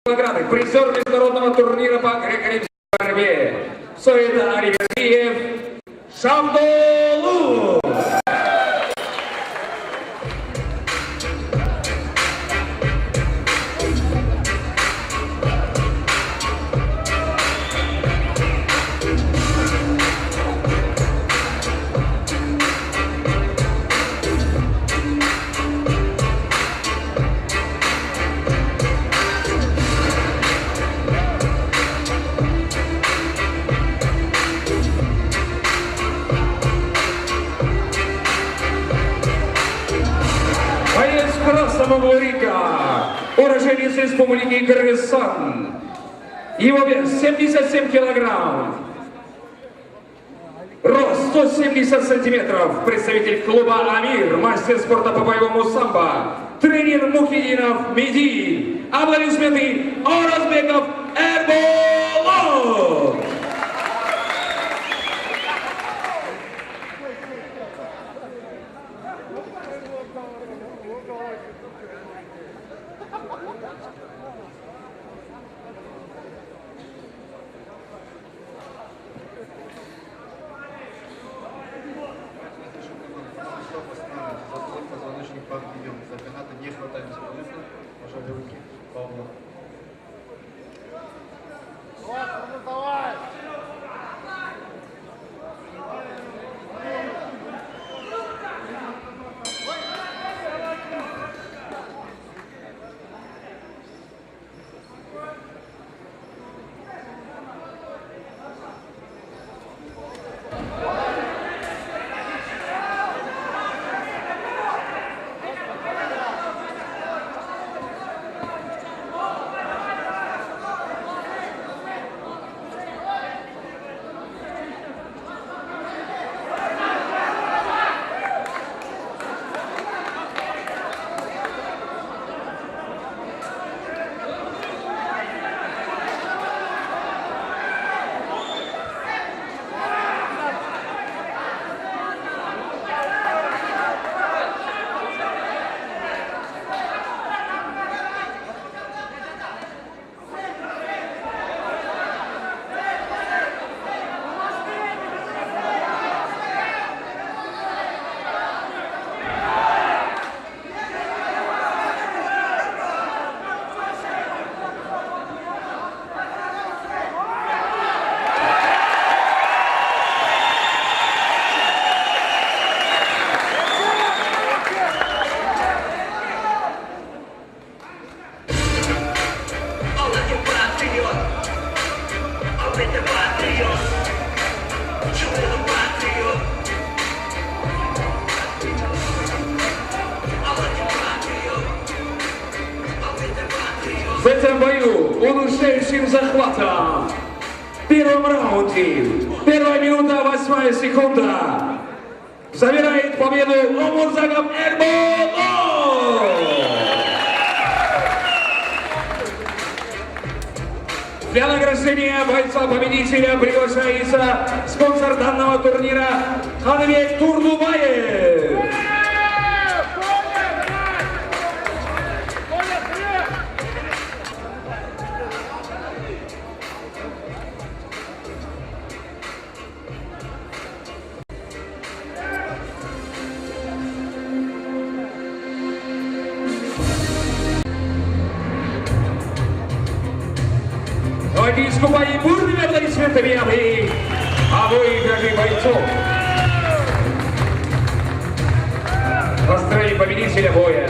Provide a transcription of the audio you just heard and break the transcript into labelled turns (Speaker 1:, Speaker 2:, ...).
Speaker 1: Награды. Призер международного турнира по греко-римской борьбе. Все это Алибердиев, Шафтолу. Красного Рика, уроженец Республики Кыргызстан. Его вес 77 килограмм. Рост 170 сантиметров. Представитель клуба «Амир», мастер спорта по боевому самбо. Тренер Мухидинов Меди. Аплодисменты Орозбеков Эрболот.
Speaker 2: Позвоночник подъем. За канаты не хватаемся вниз. Пожали руки. Павлов. Давай!
Speaker 1: В этом бою, удушающим захватом, в первом раунде, 1 минута 8 секунда, забирает победу Орозбеков Эрболот. Для награждения бойца-победителя приглашается спонсор данного турнира Алибердиев Турдубаев. Давайте искупаем бурными аплодисментами обоих бойцов. Поздравим победителя боя.